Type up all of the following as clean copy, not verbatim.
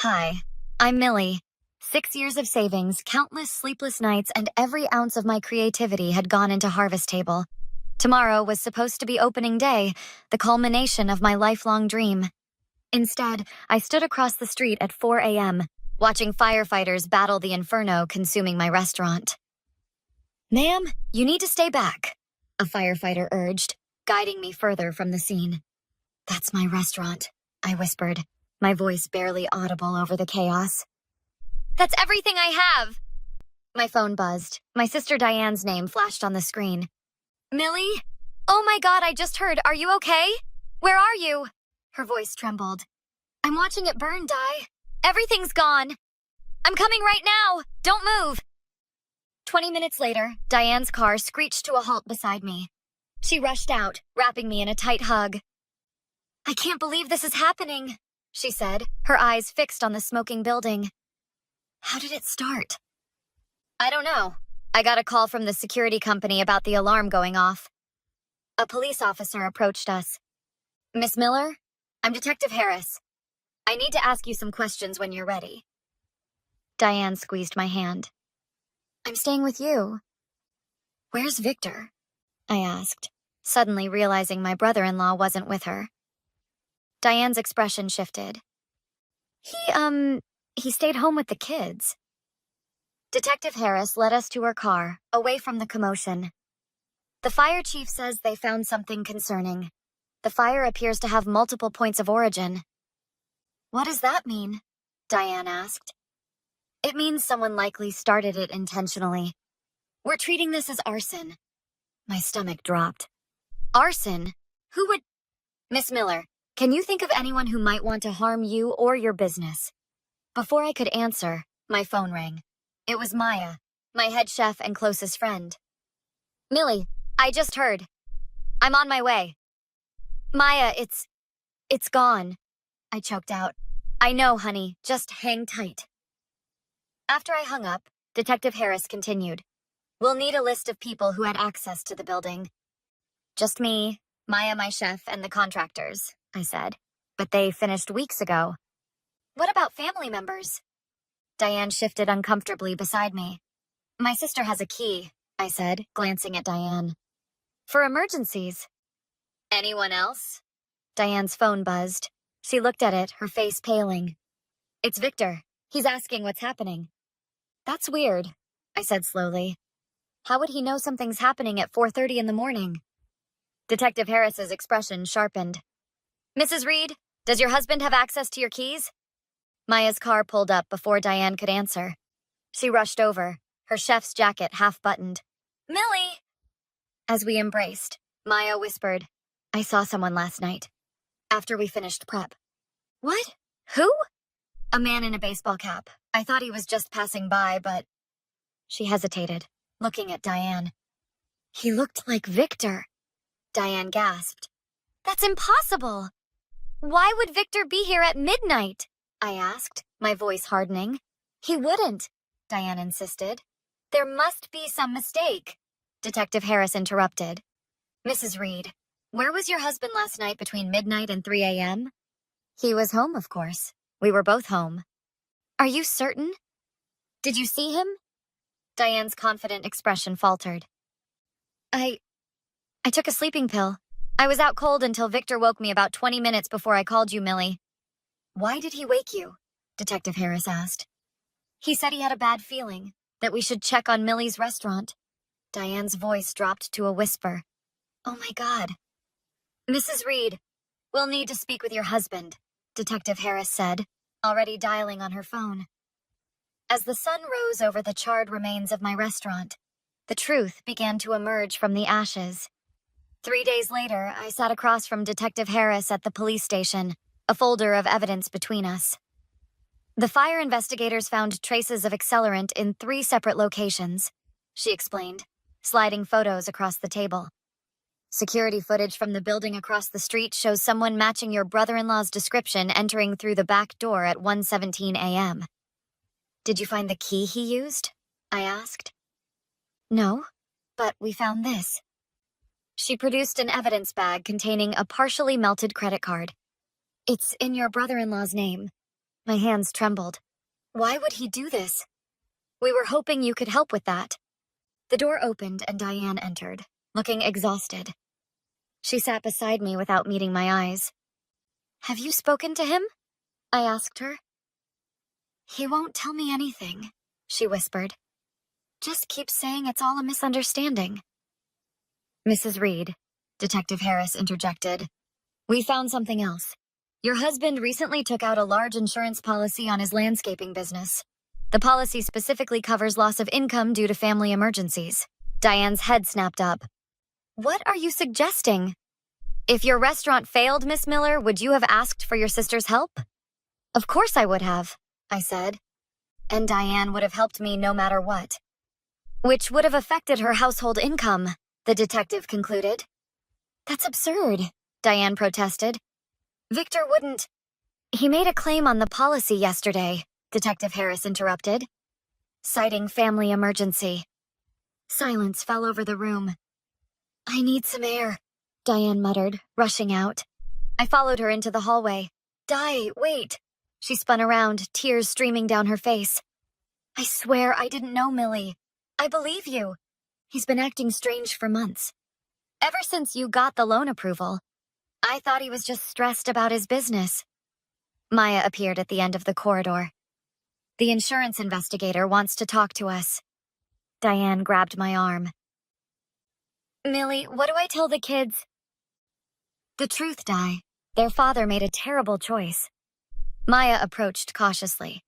Hi, I'm Millie. 6 years of savings, countless sleepless nights, and every ounce of my creativity had gone into Harvest Table. Tomorrow was supposed to be opening day, the culmination of my lifelong dream. Instead, I stood across the street at 4 a.m., watching firefighters battle the inferno consuming my restaurant. "Ma'am, you need to stay back," a firefighter urged, guiding me further from the scene. "That's my restaurant," I whispered, my voice barely audible over the chaos. "That's everything I have!" My phone buzzed. My sister Diane's name flashed on the screen. "Millie? Oh my God, I just heard. Are you okay? Where are you?" Her voice trembled. "I'm watching it burn, Di. Everything's gone. I'm coming right now. Don't move." 20 minutes later, Diane's car screeched to a halt beside me. She rushed out, wrapping me in a tight hug. "I can't believe this is happening," she said, her eyes fixed on the smoking building. "How did it start?" "I don't know. I got a call from the security company about the alarm going off." A police officer approached us. "Miss Miller, I'm Detective Harris. I need to ask you some questions when you're ready." Diane squeezed my hand. "I'm staying with you." "Where's Victor?" I asked, suddenly realizing my brother-in-law wasn't with her. Diane's expression shifted. He stayed home with the kids." Detective Harris led us to her car, away from the commotion. "The fire chief says they found something concerning. The fire appears to have multiple points of origin." "What does that mean?" Diane asked. "It means someone likely started it intentionally. We're treating this as arson." My stomach dropped. "Arson? Who would—" "Miss Miller, can you think of anyone who might want to harm you or your business?" Before I could answer, my phone rang. It was Maya, my head chef and closest friend. "Millie, I just heard. I'm on my way." "Maya, it's gone," I choked out. "I know, honey. Just hang tight." After I hung up, Detective Harris continued. "We'll need a list of people who had access to the building." "Just me, Maya, my chef, and the contractors," I said. "But they finished weeks ago." "What about family members?" Diane shifted uncomfortably beside me. "My sister has a key," I said, glancing at Diane. "For emergencies." "Anyone else?" Diane's phone buzzed. She looked at it, her face paling. "It's Victor. He's asking what's happening." "That's weird," I said slowly. "How would he know something's happening at 4:30 in the morning?" Detective Harris's expression sharpened. "Mrs. Reed, does your husband have access to your keys?" Maya's car pulled up before Diane could answer. She rushed over, her chef's jacket half-buttoned. "Millie!" As we embraced, Maya whispered, "I saw someone last night, after we finished prep." "What? Who?" "A man in a baseball cap. I thought he was just passing by, but—" She hesitated, looking at Diane. "He looked like Victor." Diane gasped. "That's impossible! Why would Victor be here at midnight?" I asked, my voice hardening. "He wouldn't," Diane insisted. "There must be some mistake," Detective Harris interrupted. "Mrs. Reed, where was your husband last night between midnight and 3 a.m.? "He was home, of course. We were both home." "Are you certain? Did you see him?" Diane's confident expression faltered. I took a sleeping pill. I was out cold until Victor woke me about 20 minutes before I called you, Millie." "Why did he wake you?" Detective Harris asked. "He said he had a bad feeling, that we should check on Millie's restaurant." Diane's voice dropped to a whisper. "Oh my God." "Mrs. Reed, we'll need to speak with your husband," Detective Harris said, already dialing on her phone. As the sun rose over the charred remains of my restaurant, the truth began to emerge from the ashes. 3 days later, I sat across from Detective Harris at the police station, a folder of evidence between us. "The fire investigators found traces of accelerant in 3 separate locations," she explained, sliding photos across the table. "Security footage from the building across the street shows someone matching your brother-in-law's description entering through the back door at 1:17 a.m. "Did you find the key he used?" I asked. "No, but we found this." She produced an evidence bag containing a partially melted credit card. "It's in your brother-in-law's name. My hands trembled. Why would he do this? We were hoping you could help with that. The door opened and Diane entered, looking exhausted. She sat beside me without meeting my eyes. Have you spoken to him? I asked her. He won't tell me anything, she whispered. Just keep saying it's all a misunderstanding. Mrs. Reed, Detective Harris interjected. We found something else. Your husband recently took out a large insurance policy on his landscaping business. The policy specifically covers loss of income due to family emergencies. Diane's head snapped up. What are you suggesting? If your restaurant failed, Miss Miller, would you have asked for your sister's help? Of course I would have, I said. And Diane would have helped me no matter what. Which would have affected her household income, the detective concluded. That's absurd, Diane protested. Victor wouldn't. He made a claim on the policy yesterday, Detective Harris interrupted, citing family emergency. Silence fell over the room. I need some air, Diane muttered, rushing out. I followed her into the hallway. Wait. She spun around, tears streaming down her face. I swear I didn't know Millie. I believe you. He's been acting strange for months. Ever since you got the loan approval. I thought he was just stressed about his business. Maya appeared at the end of the corridor. The insurance investigator wants to talk to us. Diane grabbed my arm. Millie, what do I tell the kids? The truth, Di. Their father made a terrible choice. Maya approached cautiously.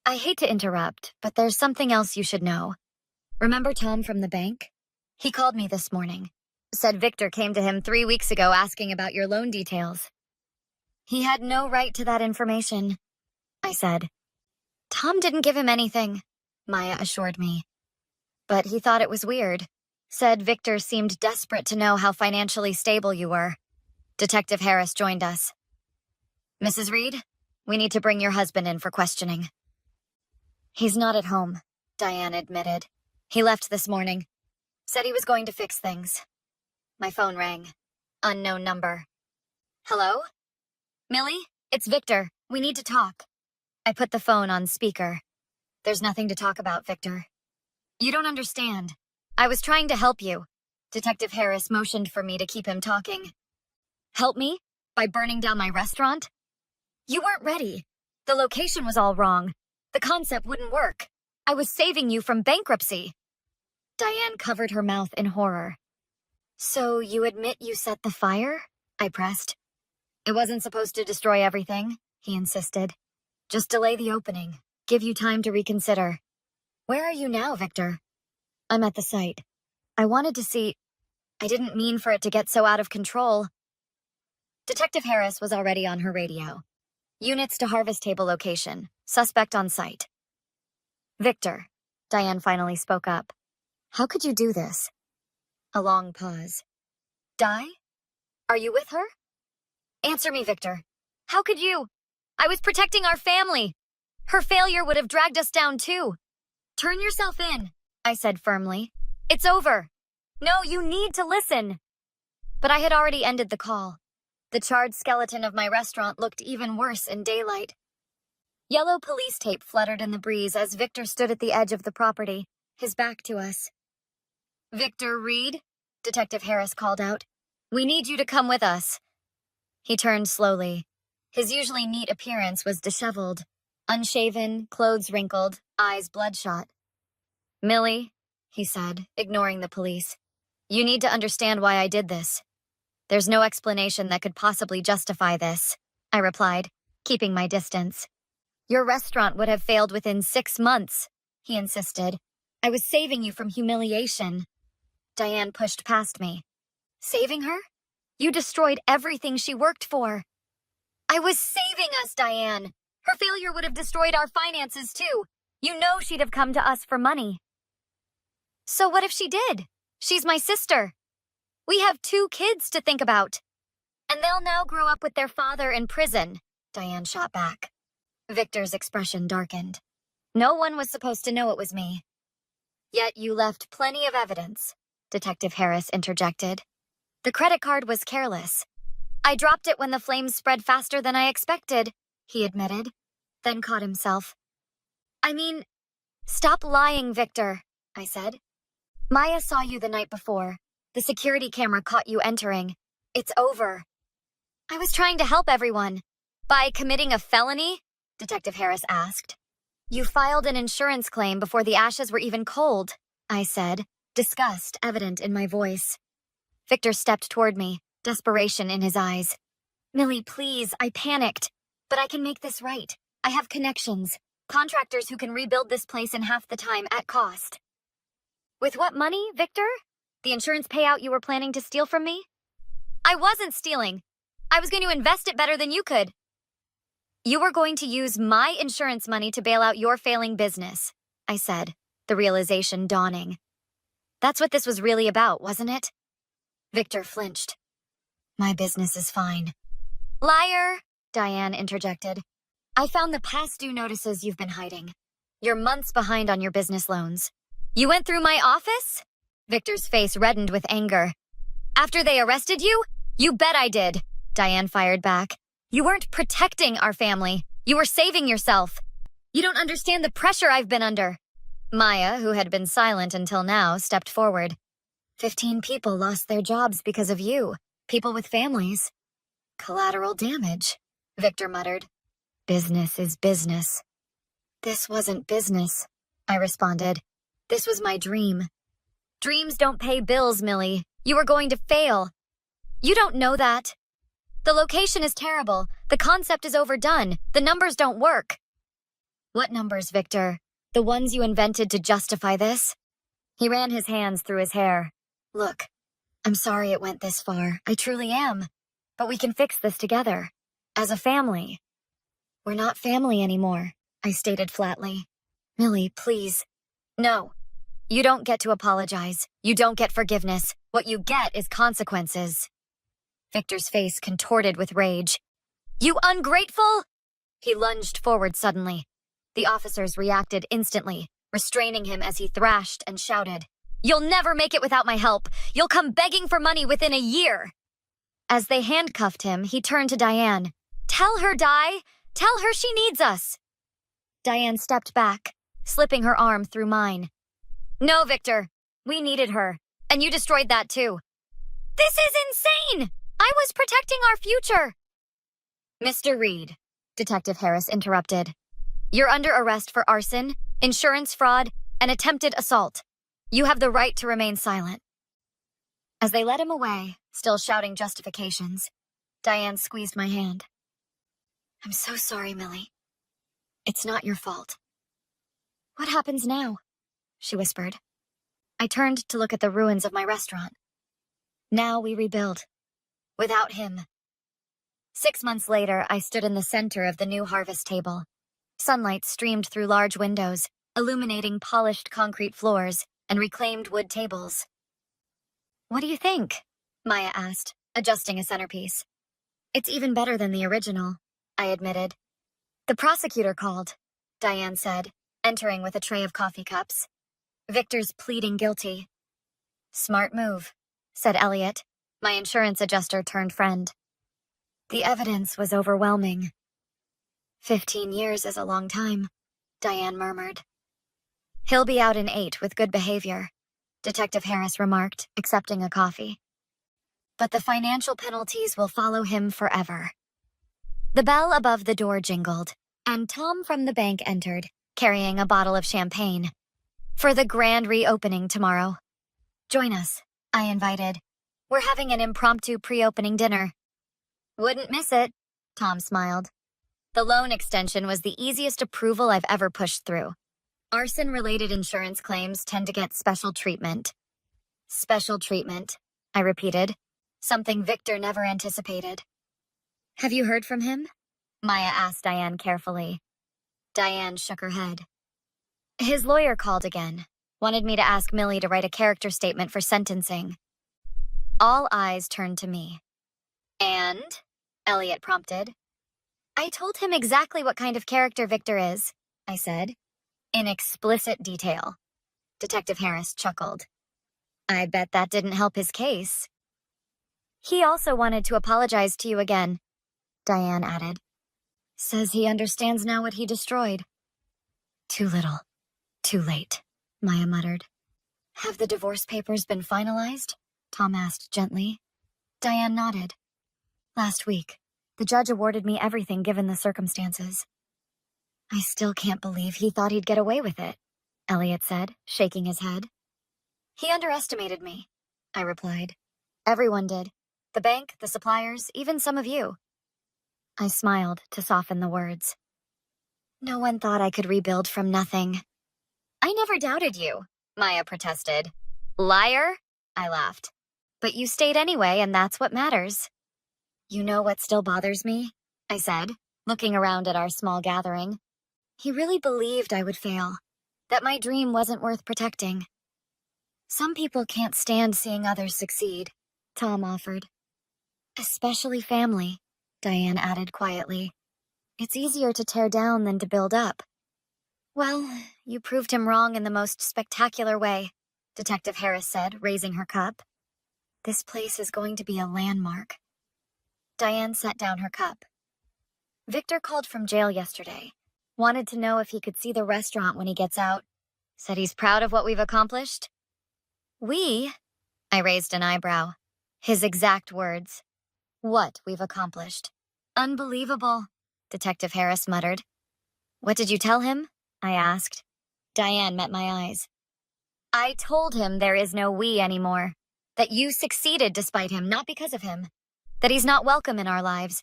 I hate to interrupt, but there's something else you should know. Remember Tom from the bank? He called me this morning. Said Victor came to him 3 weeks ago asking about your loan details. He had no right to that information, I said. Tom didn't give him anything, Maya assured me. But he thought it was weird. Said Victor seemed desperate to know how financially stable you were. Detective Harris joined us. Mrs. Reed, we need to bring your husband in for questioning. He's not at home, Diane admitted. He left this morning. Said he was going to fix things. My phone rang. Unknown number. Hello? Millie? It's Victor. We need to talk. I put the phone on speaker. There's nothing to talk about, Victor. You don't understand. I was trying to help you. Detective Harris motioned for me to keep him talking. Help me? By burning down my restaurant? You weren't ready. The location was all wrong. The concept wouldn't work. I was saving you from bankruptcy. Diane covered her mouth in horror. So you admit you set the fire? I pressed. It wasn't supposed to destroy everything, he insisted. Just delay the opening. Give you time to reconsider. Where are you now, Victor? I'm at the site. I wanted to see. I didn't mean for it to get so out of control. Detective Harris was already on her radio. Units to harvest table location. Suspect on site. Victor, Diane finally spoke up. How could you do this? A long pause. Di? Are you with her? Answer me, Victor. How could you? I was protecting our family. Her failure would have dragged us down too. Turn yourself in, I said firmly. It's over. No, you need to listen. But I had already ended the call. The charred skeleton of my restaurant looked even worse in daylight. Yellow police tape fluttered in the breeze as Victor stood at the edge of the property, his back to us. Victor Reed, Detective Harris called out. We need you to come with us. He turned slowly. His usually neat appearance was disheveled, unshaven, clothes wrinkled, eyes bloodshot. Millie, he said, ignoring the police, you need to understand why I did this. There's no explanation that could possibly justify this, I replied, keeping my distance. Your restaurant would have failed within 6 months, he insisted. I was saving you from humiliation. Diane pushed past me. Saving her? You destroyed everything she worked for. I was saving us, Diane. Her failure would have destroyed our finances too. You know she'd have come to us for money. So what if she did? She's my sister. We have 2 kids to think about. And they'll now grow up with their father in prison, Diane shot back. Victor's expression darkened. No one was supposed to know it was me. Yet you left plenty of evidence, Detective Harris interjected. The credit card was careless. I dropped it when the flames spread faster than I expected, he admitted. then caught himself. I mean, stop lying, Victor, I said. Maya saw you the night before. The security camera caught you entering. It's over. I was trying to help everyone. By committing a felony? Detective Harris asked. You filed an insurance claim before the ashes were even cold, I said, disgust evident in my voice. Victor stepped toward me, desperation in his eyes. Millie, please, I panicked. But I can make this right. I have connections, contractors who can rebuild this place in half the time at cost. With what money, Victor? The insurance payout you were planning to steal from me? I wasn't stealing. I was going to invest it better than you could. You were going to use my insurance money to bail out your failing business, I said, the realization dawning. That's what this was really about, wasn't it? Victor flinched. My business is fine. Liar, Diane interjected. I found the past due notices you've been hiding. You're months behind on your business loans. You went through my office? Victor's face reddened with anger. After they arrested you? You bet I did, Diane fired back. You weren't protecting our family. You were saving yourself. You don't understand the pressure I've been under. Maya, who had been silent until now, stepped forward. 15 people lost their jobs because of you. People with families. Collateral damage, Victor muttered. Business is business. This wasn't business, I responded. This was my dream. Dreams don't pay bills, Millie. You were going to fail. You don't know that. The location is terrible. The concept is overdone. The numbers don't work. What numbers, Victor? The ones you invented to justify this? He ran his hands through his hair. Look, I'm sorry it went this far. I truly am. But we can fix this together. As a family. We're not family anymore, I stated flatly. Millie, please. No. You don't get to apologize. You don't get forgiveness. What you get is consequences. Victor's face contorted with rage. You ungrateful! He lunged forward suddenly. The officers reacted instantly, restraining him as he thrashed and shouted. You'll never make it without my help. You'll come begging for money within a year. As they handcuffed him, he turned to Diane. Tell her, Di. Tell her she needs us. Diane stepped back, slipping her arm through mine. No, Victor. We needed her. And you destroyed that too. This is insane! I was protecting our future. Mr. Reed, Detective Harris interrupted. You're under arrest for arson, insurance fraud, and attempted assault. You have the right to remain silent. As they led him away, still shouting justifications, Diane squeezed my hand. I'm so sorry, Millie. It's not your fault. What happens now? She whispered. I turned to look at the ruins of my restaurant. Now we rebuild. Without him. 6 months later, I stood in the center of the new harvest table. Sunlight streamed through large windows, illuminating polished concrete floors and reclaimed wood tables. What do you think? Maya asked, adjusting a centerpiece. It's even better than the original, I admitted. The prosecutor called, Diane said, entering with a tray of coffee cups. Victor's pleading guilty. Smart move, said Elliot, my insurance adjuster turned friend. The evidence was overwhelming. 15 years is a long time, Diane murmured. He'll be out in 8 with good behavior, Detective Harris remarked, accepting a coffee. But the financial penalties will follow him forever. The bell above the door jingled, and Tom from the bank entered, carrying a bottle of champagne. For the grand reopening tomorrow. Join us, I invited. We're having an impromptu pre-opening dinner. Wouldn't miss it, Tom smiled. The loan extension was the easiest approval I've ever pushed through. Arson-related insurance claims tend to get special treatment. Special treatment, I repeated, something Victor never anticipated. Have you heard from him? Maya asked Diane carefully. Diane shook her head. His lawyer called again, wanted me to ask Millie to write a character statement for sentencing. All eyes turned to me. And? Elliot prompted. I told him exactly what kind of character Victor is, I said. In explicit detail. Detective Harris chuckled. I bet that didn't help his case. He also wanted to apologize to you again, Diane added. Says he understands now what he destroyed. Too little, too late, Maya muttered. Have the divorce papers been finalized? Tom asked gently. Diane nodded. Last week, the judge awarded me everything given the circumstances. I still can't believe he thought he'd get away with it, Elliot said, shaking his head. He underestimated me, I replied. Everyone did. The bank, the suppliers, even some of you. I smiled to soften the words. No one thought I could rebuild from nothing. I never doubted you, Maya protested. Liar, I laughed. But you stayed anyway, and that's what matters. You know what still bothers me? I said, looking around at our small gathering. He really believed I would fail, that my dream wasn't worth protecting. Some people can't stand seeing others succeed, Tom offered. Especially family, Diane added quietly. It's easier to tear down than to build up. Well, you proved him wrong in the most spectacular way, Detective Harris said, raising her cup. This place is going to be a landmark. Diane set down her cup. Victor called from jail yesterday. Wanted to know if he could see the restaurant when he gets out. Said he's proud of what we've accomplished. We? I raised an eyebrow. His exact words. What we've accomplished. Unbelievable, Detective Harris muttered. What did you tell him? I asked. Diane met my eyes. I told him there is no we anymore. That you succeeded despite him, not because of him. That he's not welcome in our lives.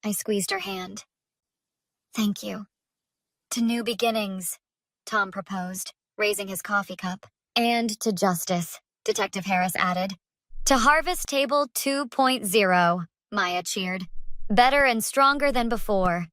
I squeezed her hand. Thank you. To new beginnings, Tom proposed, raising his coffee cup. And to justice, Detective Harris added. To Harvest Table 2.0, Maya cheered. Better and stronger than before.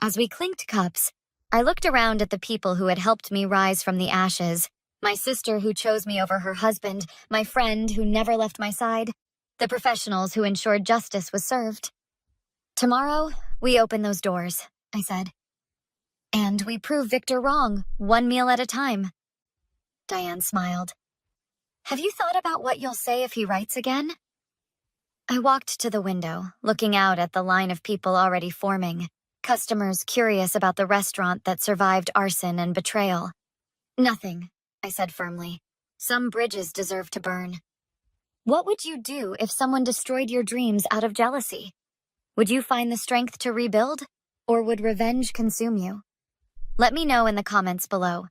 As we clinked cups, I looked around at the people who had helped me rise from the ashes. My sister who chose me over her husband, my friend who never left my side, the professionals who ensured justice was served. Tomorrow, we open those doors, I said. And we prove Victor wrong, one meal at a time. Diane smiled. Have you thought about what you'll say if he writes again? I walked to the window, looking out at the line of people already forming, customers curious about the restaurant that survived arson and betrayal. Nothing, I said firmly. Some bridges deserve to burn. What would you do if someone destroyed your dreams out of jealousy? Would you find the strength to rebuild, or would revenge consume you? Let me know in the comments below.